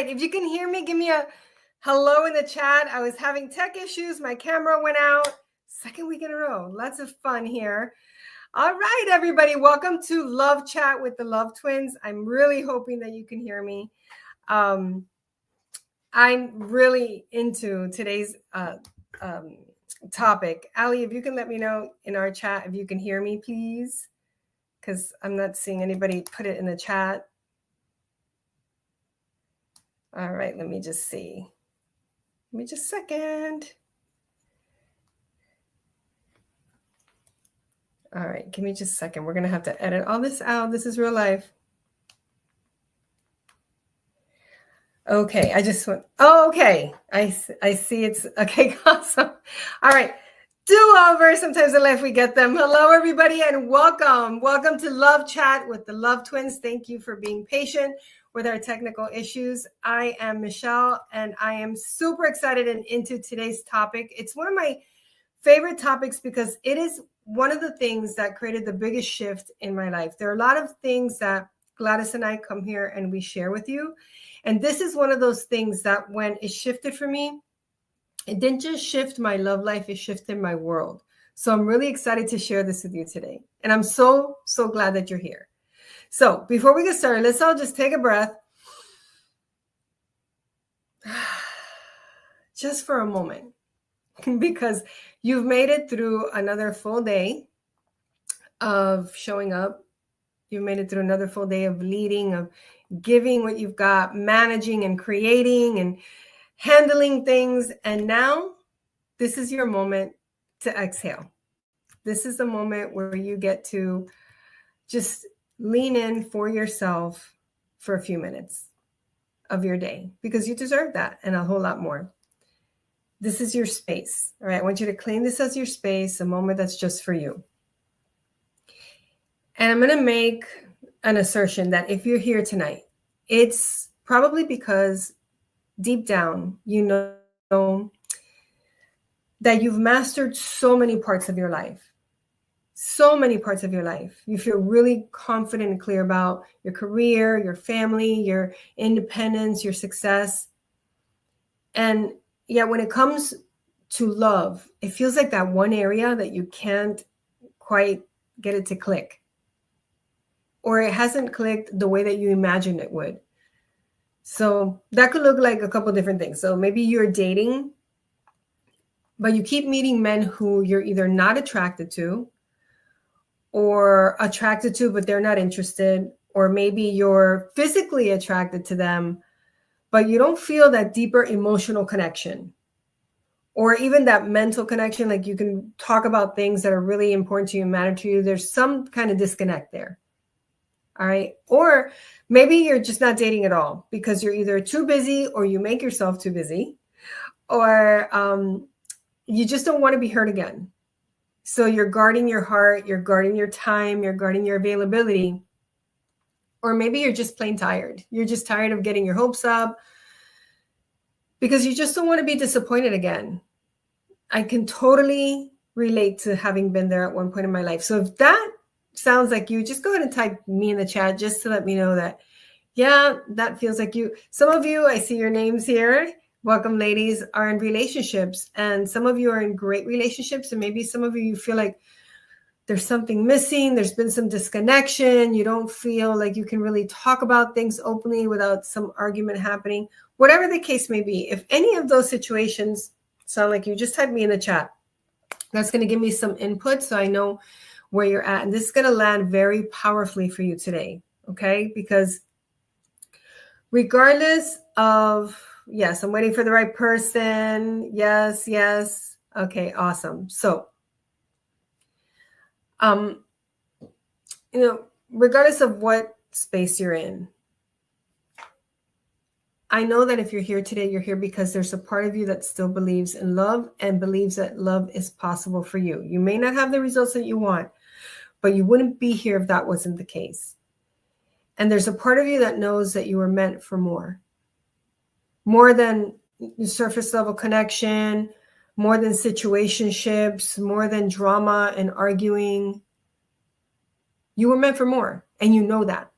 right. If you can hear me, give me a hello in the chat. I was having tech issues. My camera went out. Second week in a row. Lots of fun here. All right, everybody. Welcome to Love Chat with the Love Twins. I'm really hoping that you can hear me. I'm really into today's topic. Ali, if you can let me know in our chat if you can hear me, please, because I'm not seeing anybody put it in the chat. All right, let me just see. Give me just a second. All right, give me just a second. We're going to have to edit all this out. This is real life. Okay, I just went. Oh, okay. I see it's okay. Awesome. All right. Do over. Sometimes in life we get them. Hello, everybody, and welcome. Welcome to Love Chat with the Love Twins. Thank you for being patient with our technical issues. I am Michelle, and I am super excited and into today's topic. It's one of my favorite topics because it is one of the things that created the biggest shift in my life. There are a lot of things that Gladys and I come here and we share with you. And this is one of those things that when it shifted for me, it didn't just shift my love life, it shifted my world. So I'm really excited to share this with you today. And I'm so glad that you're here. So before we get started, let's all just take a breath. Just for a moment. Because you've made it through another full day of showing up. You've made it through another full day of leading, of giving what you've got, managing and creating and handling things. And now this is your moment to exhale. This is the moment where you get to just lean in for yourself for a few minutes of your day because you deserve that and a whole lot more. This is your space. All right. I want you to claim this as your space, a moment that's just for you. And I'm going to make an assertion that if you're here tonight, it's probably because deep down, you know that you've mastered so many parts of your life. So many parts of your life. You feel really confident and clear about your career, your family, your independence, your success. And yet when it comes to love, it feels like that one area that you can't quite get it to click. Or it hasn't clicked the way that you imagined it would. So that could look like a couple different things. So maybe you're dating, but you keep meeting men who you're either not attracted to or attracted to, but they're not interested. Or maybe you're physically attracted to them, but you don't feel that deeper emotional connection or even that mental connection. Like you can talk about things that are really important to you and matter to you. There's some kind of disconnect there. All right. Or maybe you're just not dating at all because you're either too busy or you make yourself too busy or you just don't want to be hurt again. So you're guarding your heart, you're guarding your time, you're guarding your availability. Or maybe you're just plain tired. You're just tired of getting your hopes up because you just don't want to be disappointed again. I can totally relate to having been there at one point in my life. So if that sounds like you, just go ahead and type me in the chat just to let me know that, yeah, that feels like you. Some of you, I see your names here. Welcome, ladies, are in relationships. And some of you are in great relationships. And maybe some of you feel like there's something missing. There's been some disconnection. You don't feel like you can really talk about things openly without some argument happening. Whatever the case may be, if any of those situations sound like you, just type me in the chat. That's going to give me some input so I know where you're at. And this is going to land very powerfully for you today. Okay. Because regardless of, yes, I'm waiting for the right person. Yes. Yes. Okay. Awesome. So, regardless of what space you're in, I know that if you're here today, you're here because there's a part of you that still believes in love and believes that love is possible for you. You may not have the results that you want, but you wouldn't be here if that wasn't the case. And there's a part of you that knows that you were meant for more than surface level connection, more than situationships, more than drama and arguing. You were meant for more, and you know that.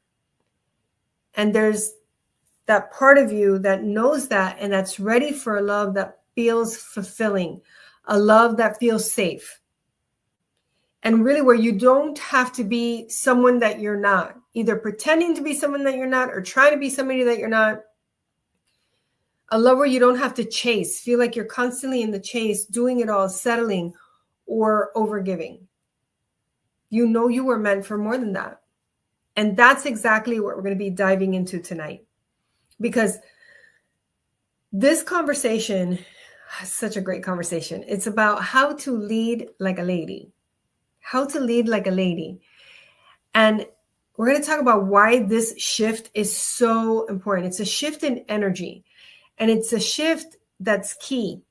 And there's that part of you that knows that and that's ready for a love that feels fulfilling, a love that feels safe. And really where you don't have to be someone that you're not, either pretending to be someone that you're not or trying to be somebody that you're not. A love where you don't have to chase, feel like you're constantly in the chase, doing it all, settling or overgiving. You know you were meant for more than that. And that's exactly what we're going to be diving into tonight. Because this conversation is such a great conversation. It's about how to lead like a lady. How to lead like a lady. And we're going to talk about why this shift is so important. It's a shift in energy. And it's a shift that's key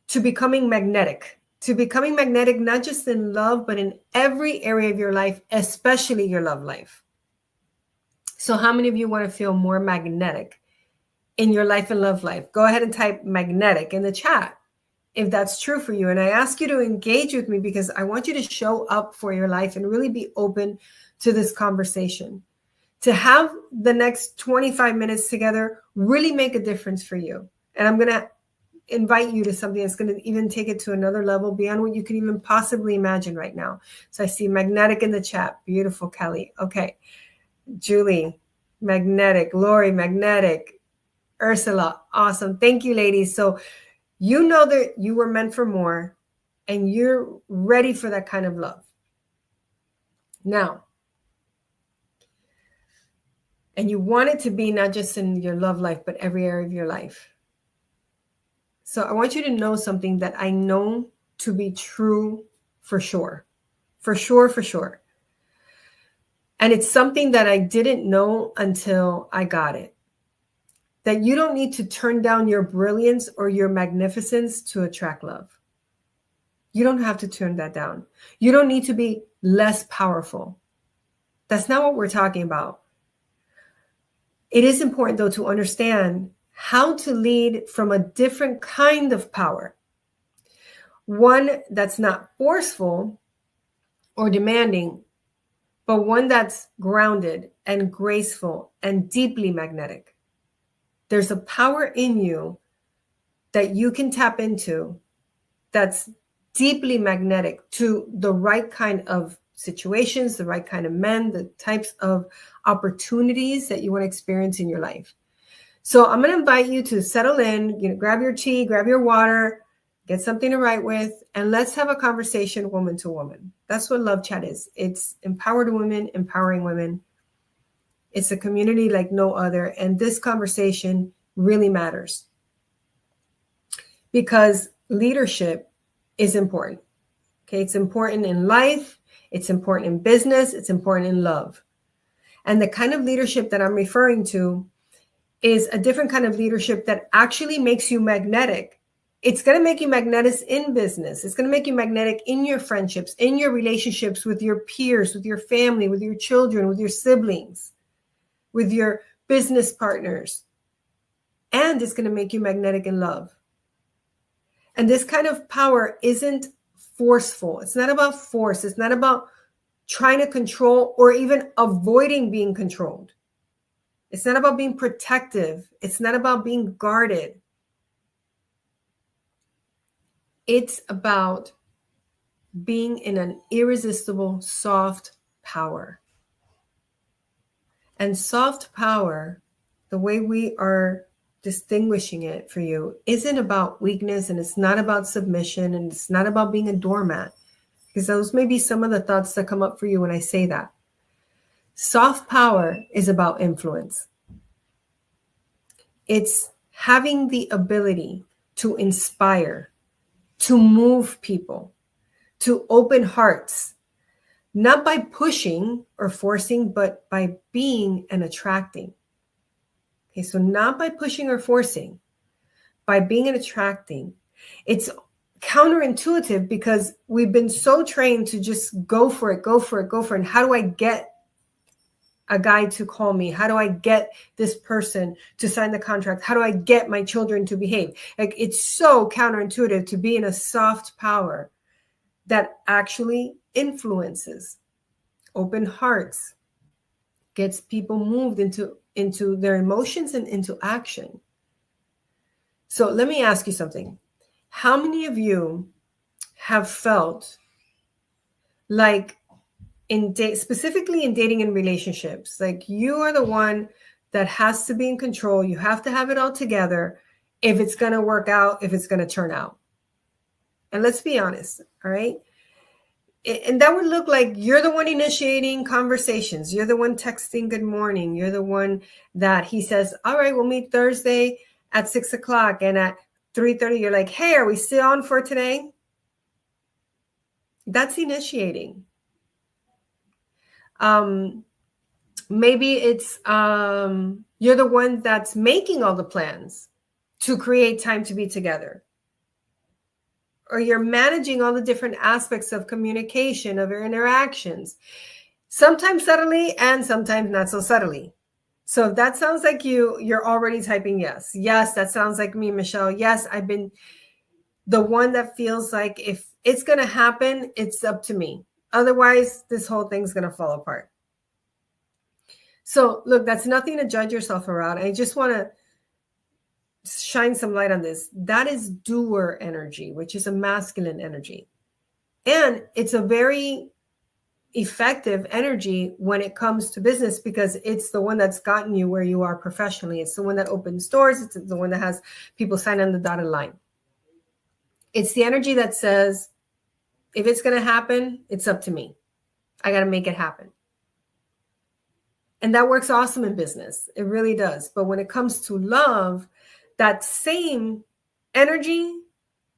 to becoming magnetic. To becoming magnetic, not just in love, but in every area of your life, especially your love life. So how many of you want to feel more magnetic in your life and love life? Go ahead and type magnetic in the chat if that's true for you. And I ask you to engage with me because I want you to show up for your life and really be open to this conversation. To have the next 25 minutes together really make a difference for you. And I'm going to invite you to something that's going to even take it to another level beyond what you can even possibly imagine right now. So I see magnetic in the chat. Beautiful, Kelly. Okay. Julie, magnetic. Lori, magnetic. Ursula, awesome. Thank you, ladies. So you know that you were meant for more and you're ready for that kind of love. Now, and you want it to be not just in your love life, but every area of your life. So I want you to know something that I know to be true for sure. For sure, for sure. And it's something that I didn't know until I got it. That you don't need to turn down your brilliance or your magnificence to attract love. You don't have to turn that down. You don't need to be less powerful. That's not what we're talking about. It is important, though, to understand how to lead from a different kind of power. One that's not forceful or demanding, but one that's grounded and graceful and deeply magnetic. There's a power in you that you can tap into that's deeply magnetic to the right kind of situations, the right kind of men, the types of opportunities that you want to experience in your life. So I'm going to invite you to settle in, grab your tea, grab your water, get something to write with, and let's have a conversation woman to woman. That's what Love Chat is. It's empowered women, empowering women. It's a community like no other. And this conversation really matters because leadership is important. Okay, it's important in life. It's important in business. It's important in love. And the kind of leadership that I'm referring to is a different kind of leadership that actually makes you magnetic. It's going to make you magnetic in business. It's going to make you magnetic in your friendships, in your relationships with your peers, with your family, with your children, with your siblings, with your business partners. And it's going to make you magnetic in love. And this kind of power isn't forceful. It's not about force. It's not about trying to control or even avoiding being controlled. It's not about being protective. It's not about being guarded. It's about being in an irresistible, soft power. And soft power, the way we are distinguishing it for you, isn't about weakness, and it's not about submission, and it's not about being a doormat. Because those may be some of the thoughts that come up for you when I say that. Soft power is about influence. It's having the ability to inspire, to move people, to open hearts, not by pushing or forcing, but by being and attracting. Okay, so not by pushing or forcing, by being and attracting. It's counterintuitive because we've been so trained to just go for it, go for it, go for it. And how do I get a guy to call me? How do I get this person to sign the contract? How do I get my children to behave? Like, it's so counterintuitive to be in a soft power that actually influences, open hearts, gets people moved into into their emotions and into action. So let me ask you something. How many of you have felt like specifically in dating and relationships, like you are the one that has to be in control. You have to have it all together if it's going to work out, if it's going to turn out. And let's be honest, all right? And that would look like you're the one initiating conversations. You're the one texting good morning. You're the one that he says, all right, we'll meet Thursday at 6:00. And at 3:30, you're like, hey, are we still on for today? That's initiating. Maybe it's you're the one that's making all the plans to create time to be together. Or you're managing all the different aspects of communication, of your interactions, sometimes subtly and sometimes not so subtly. So if that sounds like you're already typing yes. Yes, that sounds like me, Michelle. Yes, I've been the one that feels like if it's going to happen, it's up to me. Otherwise, this whole thing's going to fall apart. So look, that's nothing to judge yourself around. I just want to shine some light on this. That is doer energy, which is a masculine energy. And it's a very effective energy when it comes to business because it's the one that's gotten you where you are professionally. It's the one that opens doors. It's the one that has people sign on the dotted line. It's the energy that says, if it's going to happen, it's up to me. I got to make it happen. And that works awesome in business. It really does. But when it comes to love, that same energy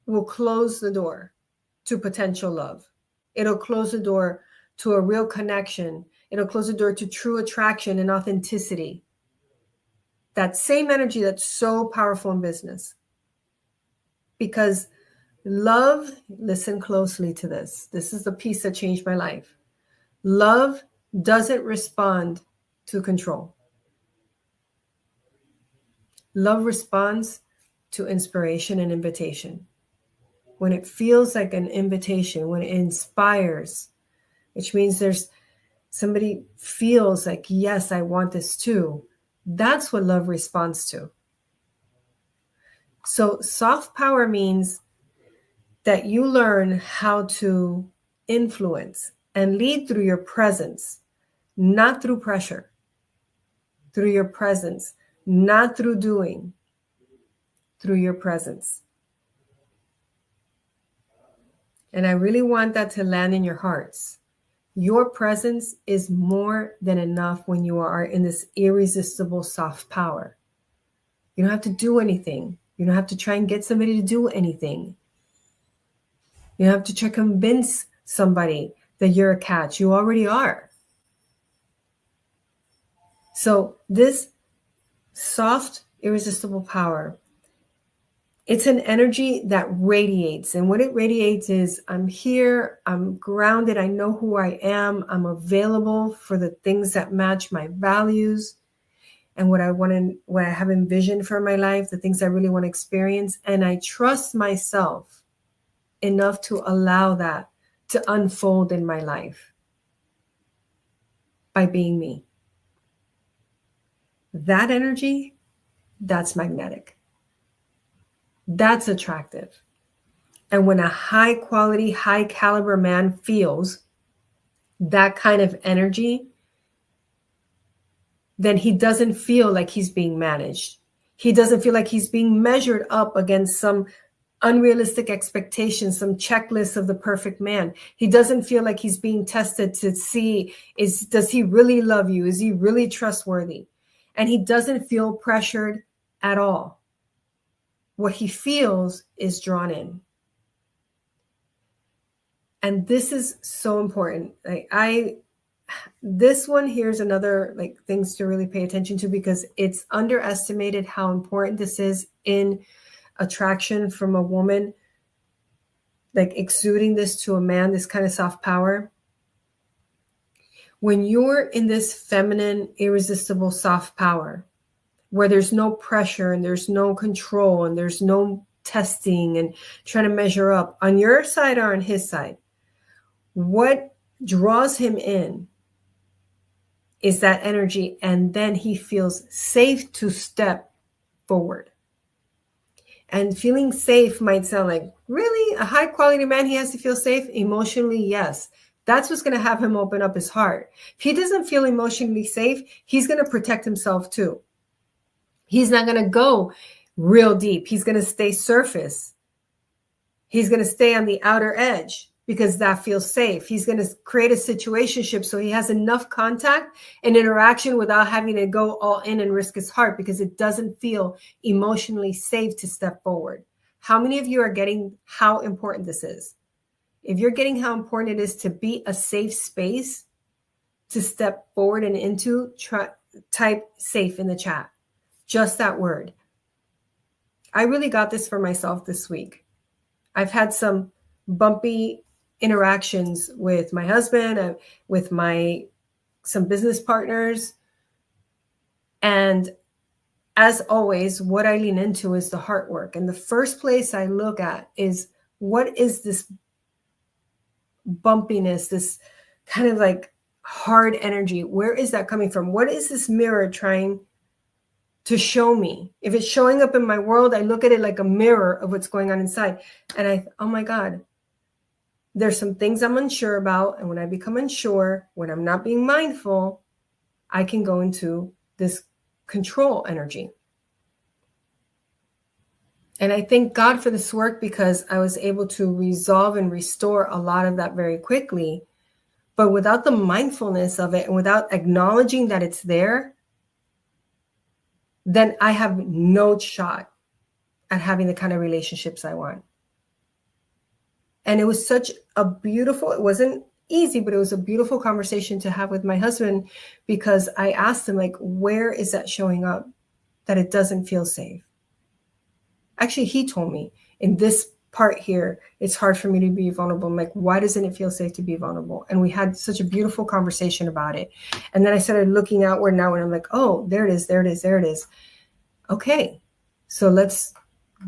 will close the door to potential love. It'll close the door to a real connection. It'll close the door to true attraction and authenticity. That same energy that's so powerful in business. Because love, listen closely to this. This is the piece that changed my life. Love doesn't respond to control. Love responds to inspiration and invitation. When it feels like an invitation, when it inspires, which means there's somebody feels like, yes, I want this too. That's what love responds to. So soft power means that you learn how to influence and lead through your presence, not through pressure, through your presence, not through doing, through your presence. And I really want that to land in your hearts. Your presence is more than enough when you are in this irresistible soft power. You don't have to do anything. You don't have to try and get somebody to do anything. You don't have to try to convince somebody that you're a catch. You already are. So this soft, irresistible power, it's an energy that radiates. And what it radiates is, I'm here, I'm grounded, I know who I am, I'm available for the things that match my values and what I have envisioned for my life, the things I really want to experience. And I trust myself enough to allow that to unfold in my life by being me. That energy, that's magnetic. That's attractive. And when a high quality, high caliber man feels that kind of energy, then he doesn't feel like he's being managed. He doesn't feel like he's being measured up against some unrealistic expectations, some checklist of the perfect man. He doesn't feel like he's being tested to see, does he really love you? Is he really trustworthy? And he doesn't feel pressured at all. What he feels is drawn in. And this is so important. This one here's another things to really pay attention to, because it's underestimated how important this is in attraction from a woman, exuding this to a man, this kind of soft power. When you're in this feminine, irresistible soft power, where there's no pressure and there's no control and there's no testing and trying to measure up on your side or on his side, what draws him in is that energy, and then he feels safe to step forward. And feeling safe might sound like, really? A high quality man, he has to feel safe? Emotionally, yes. That's what's going to have him open up his heart. If he doesn't feel emotionally safe, he's going to protect himself too. He's not going to go real deep. He's going to stay surface. He's going to stay on the outer edge because that feels safe. He's going to create a situationship so he has enough contact and interaction without having to go all in and risk his heart, because it doesn't feel emotionally safe to step forward. How many of you are getting how important this is? If you're getting how important it is to be a safe space to step forward and into, type safe in the chat. Just that word. I really got this for myself this week. I've had some bumpy interactions with my husband, with some business partners. And as always, what I lean into is the heart work. And the first place I look at is, what is this bumpiness, this kind of like hard energy? Where is that coming from? What is this mirror trying to show me? If it's showing up in my world, I look at it like a mirror of what's going on inside. And oh my God, there's some things I'm unsure about. And when I become unsure, when I'm not being mindful, I can go into this control energy. And I thank God for this work, because I was able to resolve and restore a lot of that very quickly. But without the mindfulness of it and without acknowledging that it's there, then I have no shot at having the kind of relationships I want. And it was such a beautiful, it wasn't easy, but it was a beautiful conversation to have with my husband, because I asked him, like, where is that showing up that it doesn't feel safe? Actually, he told me, in this part here, it's hard for me to be vulnerable. I'm like, why doesn't it feel safe to be vulnerable? And we had such a beautiful conversation about it. And then I started looking outward now, and I'm like, oh, there it is, there it is, there it is. Okay, so let's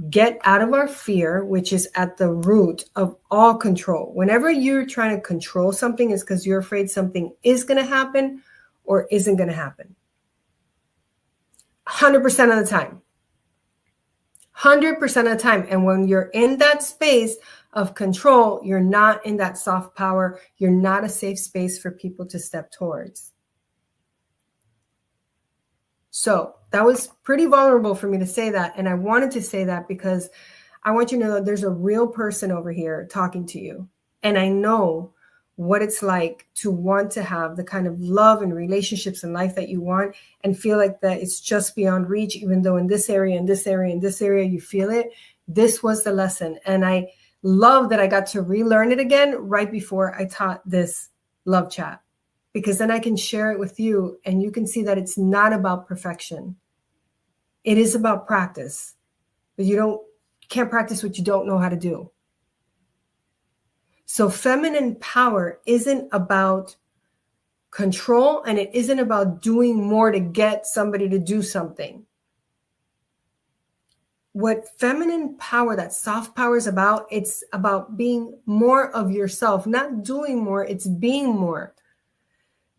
get out of our fear, which is at the root of all control. Whenever you're trying to control something, it's because you're afraid something is going to happen or isn't going to happen. 100% of the time. 100% of the time. And when you're in that space of control, you're not in that soft power. You're not a safe space for people to step towards. So that was pretty vulnerable for me to say that. And I wanted to say that because I want you to know that there's a real person over here talking to you. And I know what it's like to want to have the kind of love and relationships in life that you want, and feel like that it's just beyond reach, even though in this area, in this area, in this area, you feel it. This was the lesson. And I love that I got to relearn it again right before I taught this love chat, because then I can share it with you and you can see that it's not about perfection. It is about practice, but you can't practice what you don't know how to do. So feminine power isn't about control, and it isn't about doing more to get somebody to do something. What feminine power, that soft power, is about, it's about being more of yourself, not doing more, it's being more.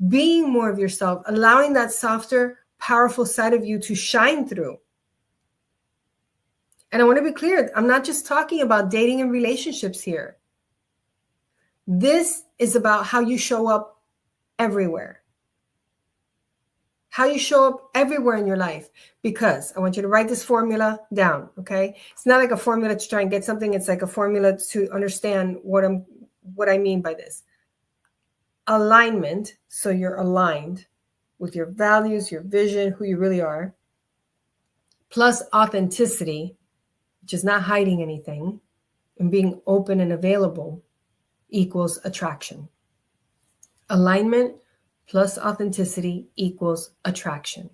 Being more of yourself, allowing that softer, powerful side of you to shine through. And I want to be clear, I'm not just talking about dating and relationships here. This is about how you show up everywhere. How you show up everywhere in your life. Because I want you to write this formula down, okay? It's not like a formula to try and get something. It's like a formula to understand what I mean by this. Alignment, so you're aligned with your values, your vision, who you really are, plus authenticity, which is not hiding anything, and being open and available, equals attraction. Alignment plus authenticity equals attraction.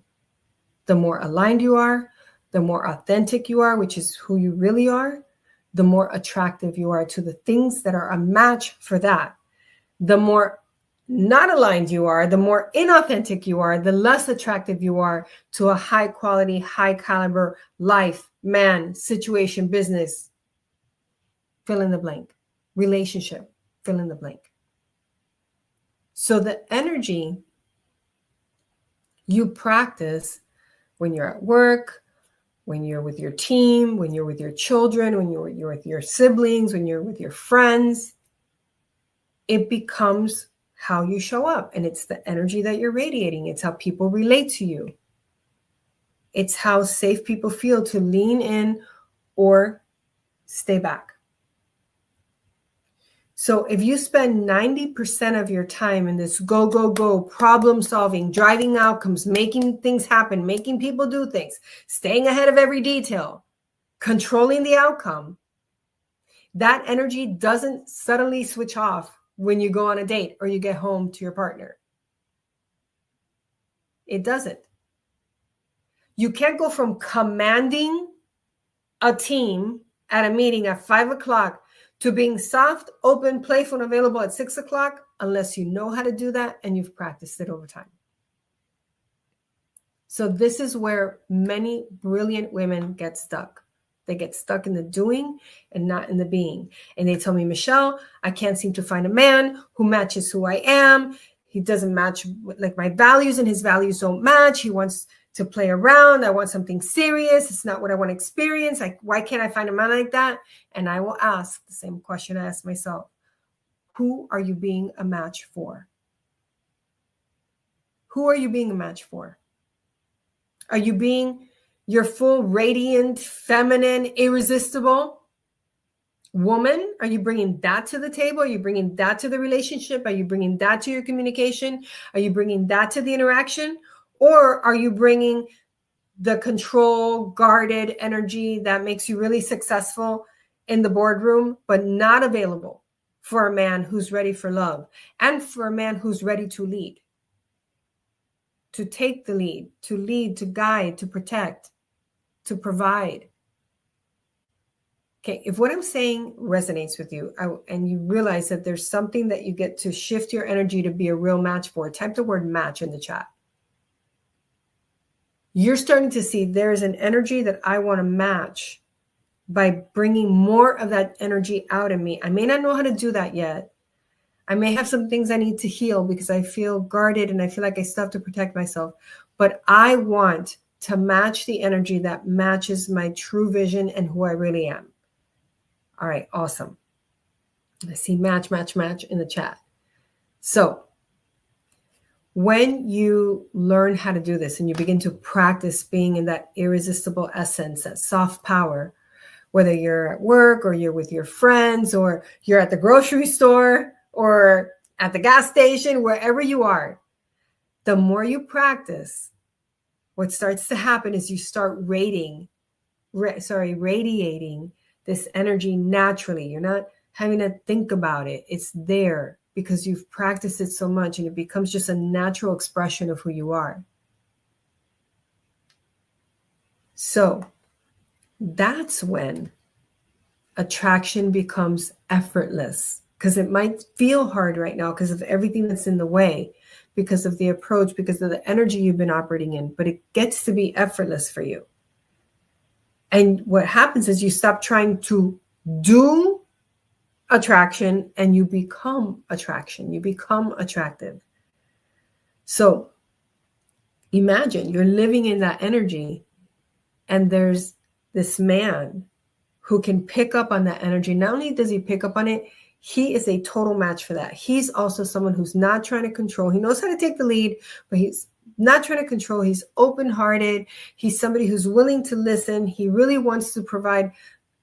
The more aligned you are, the more authentic you are, which is who you really are, the more attractive you are to the things that are a match for that. The more not aligned you are, the more inauthentic you are, the less attractive you are to a high quality, high caliber life, man, situation, business, fill in the blank, relationship, fill in the blank. So the energy You practice when you're at work, when you're with your team, when you're with your children, when you're with your siblings, when you're with your friends. It becomes how you show up, and it's the energy that you're radiating. It's how people relate to you. It's how safe people feel to lean in or stay back. So if you spend 90% of your time in this go, go, go, problem solving, driving outcomes, making things happen, making people do things, staying ahead of every detail, controlling the outcome, that energy doesn't suddenly switch off when you go on a date or you get home to your partner. It doesn't. You can't go from commanding a team at a meeting at 5 o'clock to being soft, open, playful, and available at 6 o'clock unless you know how to do that and you've practiced it over time. So this is where many brilliant women get stuck. They get stuck in the doing and not in the being. And they tell me, Michelle, I can't seem to find a man who matches who I am. He doesn't match like my values, and his values don't match. He wants to play around. I want something serious. It's not what I want to experience. Like, why can't I find a man like that? And I will ask the same question I ask myself. Who are you being a match for? Who are you being a match for? Are you being your full, radiant, feminine, irresistible woman? Are you bringing that to the table? Are you bringing that to the relationship? Are you bringing that to your communication? Are you bringing that to the interaction? Or are you bringing the control, guarded energy that makes you really successful in the boardroom, but not available for a man who's ready for love and for a man who's ready to lead, to take the lead, to guide, to protect, to provide? Okay, if what I'm saying resonates with you and you realize that there's something that you get to shift your energy to be a real match for, type the word match in the chat. You're starting to see there's an energy that I want to match by bringing more of that energy out in me. I may not know how to do that yet. I may have some things I need to heal because I feel guarded and I feel like I still have to protect myself. But I want to match the energy that matches my true vision and who I really am. All right, awesome. I see match, match, match in the chat. So when you learn how to do this and you begin to practice being in that irresistible essence, that soft power, whether you're at work or you're with your friends or you're at the grocery store or at the gas station, wherever you are, the more you practice, what starts to happen is you start radiating this energy naturally. You're not having to think about it. It's there because you've practiced it so much and it becomes just a natural expression of who you are. So that's when attraction becomes effortless, because it might feel hard right now because of everything that's in the way, because of the approach, because of the energy you've been operating in, but it gets to be effortless for you. And what happens is you stop trying to do attraction and you become attraction. You become attractive. So imagine you're living in that energy and there's this man who can pick up on that energy. Not only does he pick up on it, he is a total match for that. He's also someone who's not trying to control. He knows how to take the lead, but he's not trying to control. He's open-hearted. He's somebody who's willing to listen. He really wants to provide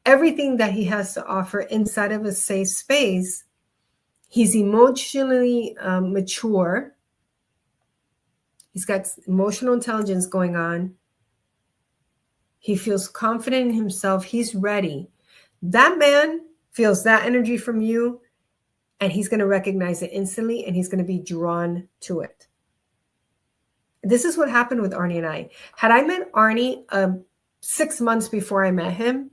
everything that he has to offer inside of a safe space. He's emotionally mature. He's got emotional intelligence going on. He feels confident in himself. He's ready. That man feels that energy from you, and he's going to recognize it instantly, and he's going to be drawn to it. This is what happened with Arnie and I. Had I met Arnie 6 months before I met him,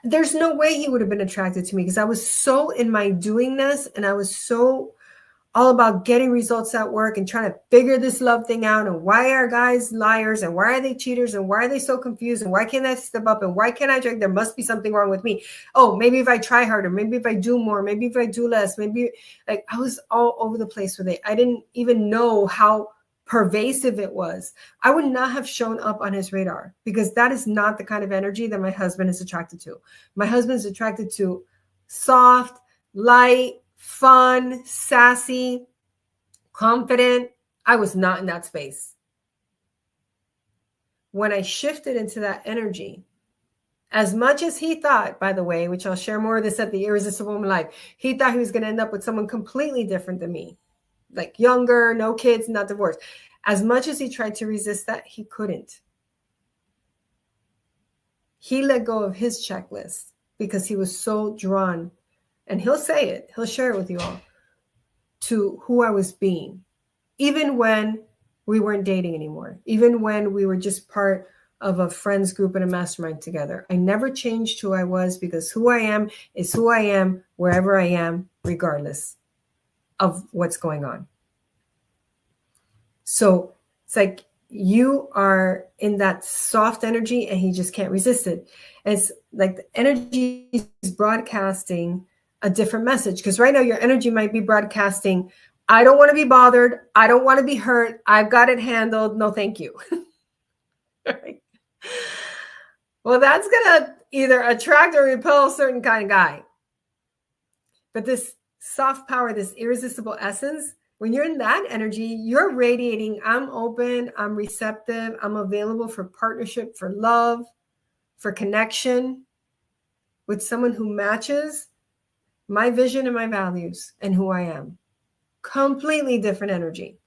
there's no way he would have been attracted to me because I was so in my doingness and I was so all about getting results at work and trying to figure this love thing out. And why are guys liars? And why are they cheaters? And why are they so confused? And why can't I step up? And why can't I drink? There must be something wrong with me. Oh, maybe if I try harder, maybe if I do more, maybe if I do less, maybe like I was all over the place with it. I didn't even know how pervasive it was, I would not have shown up on his radar, because that is not the kind of energy that my husband is attracted to. My husband is attracted to soft, light, fun, sassy, confident. I was not in that space. When I shifted into that energy, as much as he thought, by the way, which I'll share more of this at the Irresistible Woman Live, he thought he was going to end up with someone completely different than me, like younger, no kids, not divorced. As much as he tried to resist that, he couldn't. He let go of his checklist because he was so drawn, and he'll say it, he'll share it with you all, to who I was being, even when we weren't dating anymore, even when we were just part of a friends group and a mastermind together. I never changed who I was, because who I am is who I am wherever I am, regardless of what's going on. So it's like you are in that soft energy and he just can't resist it. And it's like the energy is broadcasting a different message, because right now your energy might be broadcasting, I don't want to be bothered. I don't want to be hurt. I've got it handled. No, thank you. Right? Well, that's going to either attract or repel a certain kind of guy. But this soft power, this irresistible essence, when you're in that energy, you're radiating, I'm open, I'm receptive, I'm available for partnership, for love, for connection with someone who matches my vision and my values and who I am. Completely different energy.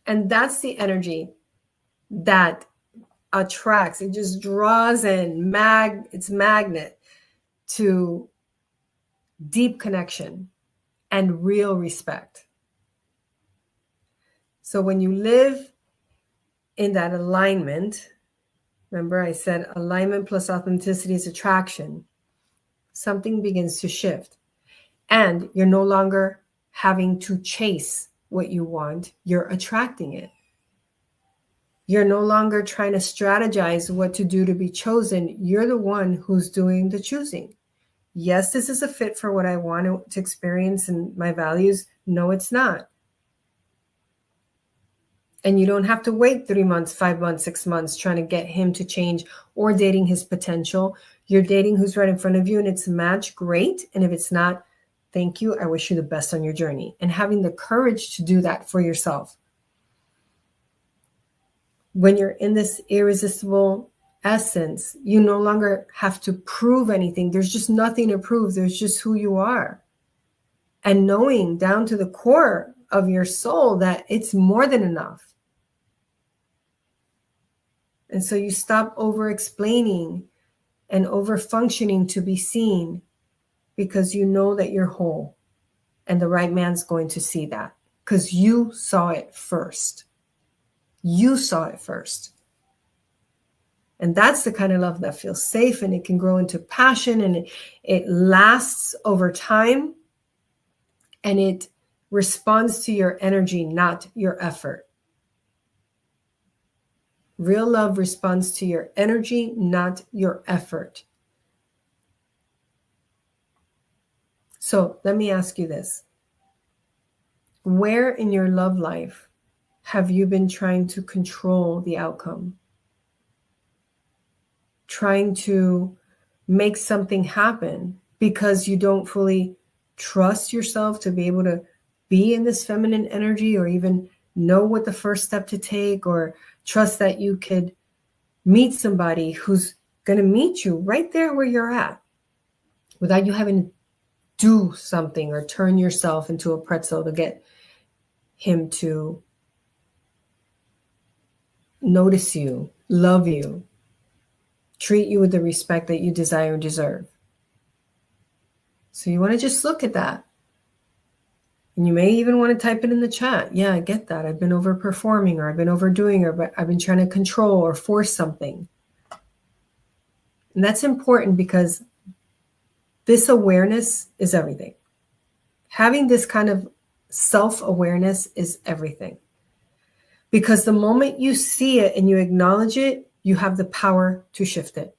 And that's the energy that attracts, it just draws in, it's magnet to deep connection and real respect. So when you live in that alignment, remember I said alignment plus authenticity is attraction, something begins to shift. And you're no longer having to chase what you want, you're attracting it. You're no longer trying to strategize what to do to be chosen. You're the one who's doing the choosing. Yes, this is a fit for what I want to experience and my values. No, it's not. And you don't have to wait 3 months, 5 months, 6 months trying to get him to change or dating his potential. You're dating who's right in front of you, and it's a match, great. And if it's not, thank you. I wish you the best on your journey. And having the courage to do that for yourself. When you're in this irresistible essence, you no longer have to prove anything. There's just nothing to prove. There's just who you are. And knowing down to the core of your soul that it's more than enough. And so you stop over-explaining and over-functioning to be seen, because you know that you're whole. And the right man's going to see that because you saw it first. You saw it first. And that's the kind of love that feels safe, and it can grow into passion, and it lasts over time, and it responds to your energy, not your effort. Real love responds to your energy, not your effort. So let me ask you this. Where in your love life have you been trying to control the outcome? Trying to make something happen because you don't fully trust yourself to be able to be in this feminine energy, or even know what the first step to take, or trust that you could meet somebody who's going to meet you right there where you're at without you having to do something or turn yourself into a pretzel to get him to notice you, love you, treat you with the respect that you desire and deserve. So you want to just look at that. And you may even want to type it in the chat. Yeah, I get that. I've been overperforming, or I've been overdoing, or I've been trying to control or force something. And that's important, because this awareness is everything. Having this kind of self-awareness is everything. Because the moment you see it and you acknowledge it, you have the power to shift it.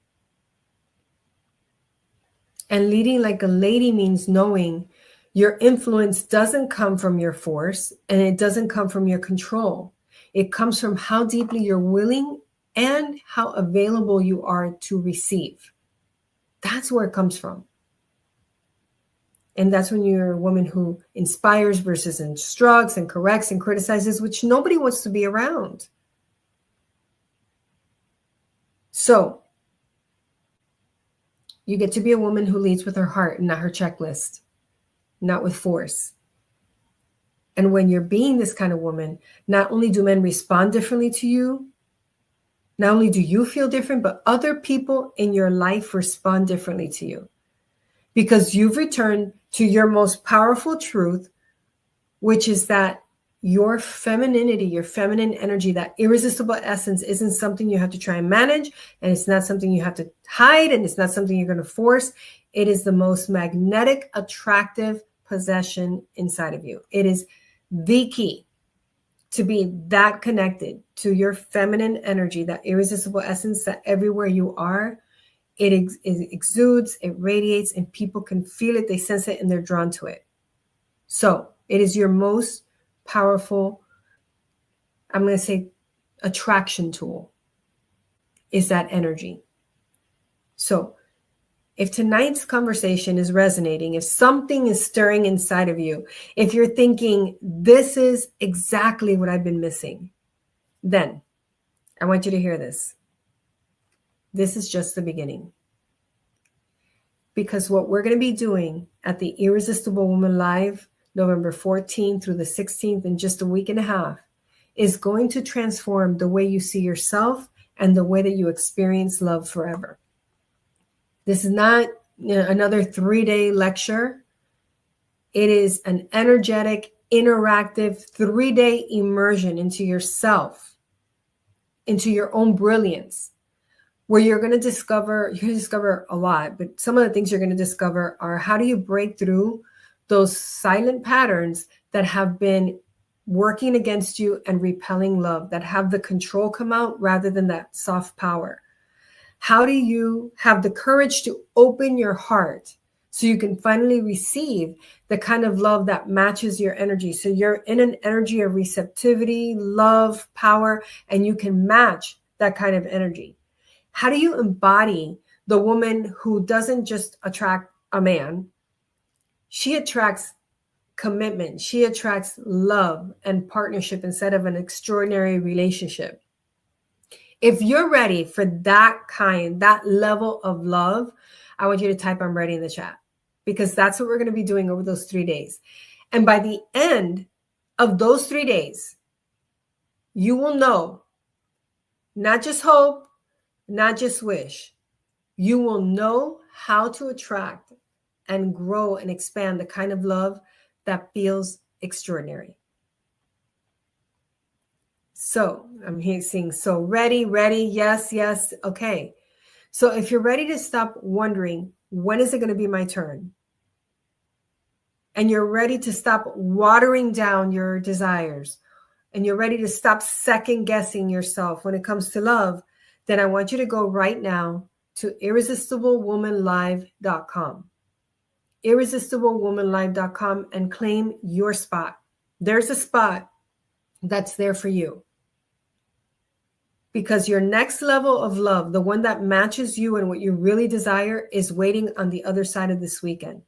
And leading like a lady means knowing Your influence doesn't come from your force, and it doesn't come from your control. It comes from how deeply you're willing and how available you are to receive. That's where it comes from. And that's when you're a woman who inspires versus instructs and corrects and criticizes, which nobody wants to be around. So you get to be a woman who leads with her heart and not her checklist, not with force. And when you're being this kind of woman, not only do men respond differently to you, not only do you feel different, but other people in your life respond differently to you. Because you've returned to your most powerful truth, which is that your femininity, your feminine energy, that irresistible essence isn't something you have to try and manage, and it's not something you have to hide, and it's not something you're going to force. It is the most magnetic, attractive possession inside of you. It is the key to be that connected to your feminine energy, that irresistible essence that everywhere you are, it exudes, it radiates, and people can feel it, they sense it, and they're drawn to it. So it is your most powerful, I'm going to say, attraction tool, is that energy. So if tonight's conversation is resonating, if something is stirring inside of you, if you're thinking, this is exactly what I've been missing, then I want you to hear this. This is just the beginning. Because what we're going to be doing at the Irresistible Woman Live, November 14th through the 16th, in just a week and a half, is going to transform the way you see yourself and the way that you experience love forever. This is not another 3-day lecture. It is an energetic, interactive 3-day immersion into yourself, into your own brilliance, where you're going to discover a lot, but some of the things you're going to discover are, how do you break through those silent patterns that have been working against you and repelling love, that have the control come out rather than that soft power? How do you have the courage to open your heart so you can finally receive the kind of love that matches your energy? So you're in an energy of receptivity, love, power, and you can match that kind of energy. How do you embody the woman who doesn't just attract a man? She attracts commitment. She attracts love and partnership instead of an extraordinary relationship. If you're ready for that level of love, I want you to type "I'm ready" in the chat, because that's what we're going to be doing over those 3 days. And by the end of those 3 days, you will know, not just hope, not just wish, you will know how to attract and grow and expand the kind of love that feels extraordinary. So I'm here seeing, so ready, yes, yes. Okay. So if you're ready to stop wondering, when is it going to be my turn? And you're ready to stop watering down your desires, and you're ready to stop second guessing yourself when it comes to love, then I want you to go right now to irresistiblewomanlive.com. irresistiblewomanlive.com and claim your spot. There's a spot that's there for you. Because your next level of love, the one that matches you and what you really desire, is waiting on the other side of this weekend.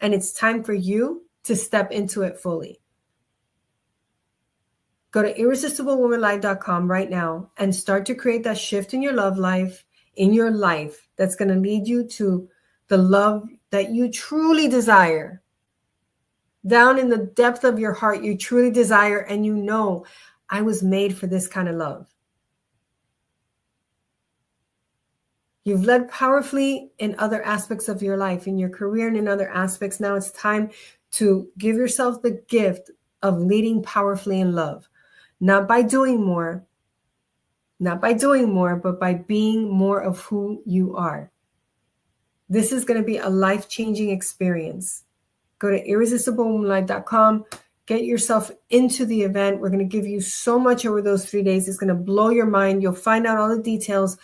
And it's time for you to step into it fully. Go to irresistiblewomanlive.com right now and start to create that shift in your love life, in your life, that's going to lead you to the love that you truly desire. Down in the depth of your heart, you truly desire, and you know, I was made for this kind of love. You've led powerfully in other aspects of your life, in your career and in other aspects. Now it's time to give yourself the gift of leading powerfully in love. Not by doing more, but by being more of who you are. This is going to be a life-changing experience. Go to irresistiblewomanlive.com. Get yourself into the event. We're going to give you so much over those 3 days. It's going to blow your mind. You'll find out all the details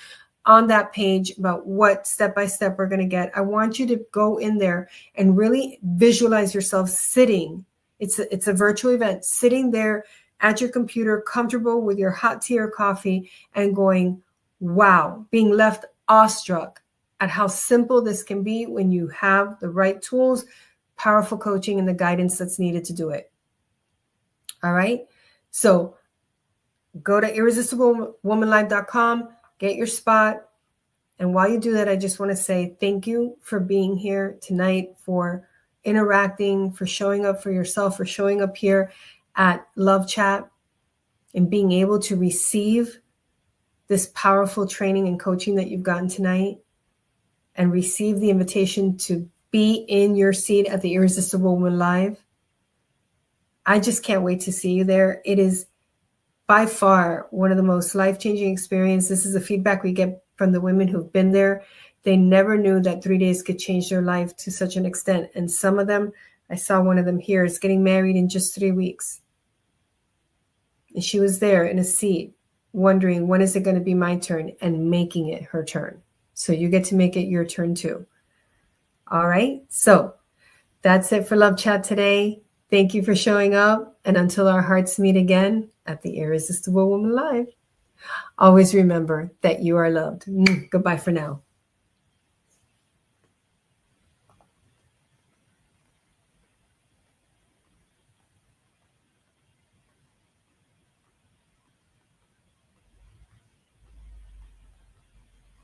on that page about what step-by-step we're going to get. I want you to go in there and really visualize yourself sitting. It's a virtual event, sitting there at your computer, comfortable with your hot tea or coffee, and going, wow, being left awestruck at how simple this can be when you have the right tools, powerful coaching, and the guidance that's needed to do it. All right. So go to irresistiblewomanlive.com, get your spot. And while you do that, I just want to say thank you for being here tonight, for interacting, for showing up for yourself, for showing up here at Love Chat and being able to receive this powerful training and coaching that you've gotten tonight and receive the invitation to be in your seat at the Irresistible Woman Live. I just can't wait to see you there. It is by far one of the most life-changing experiences. This is the feedback we get from the women who've been there. They never knew that 3 days could change their life to such an extent. And some of them, I saw one of them here, is getting married in just 3 weeks. And she was there in a seat, wondering, when is it going to be my turn, and making it her turn. So you get to make it your turn too. All right. So that's it for Love Chat today. Thank you for showing up. And until our hearts meet again at the Irresistible Woman Live, always remember that you are loved. Goodbye for now.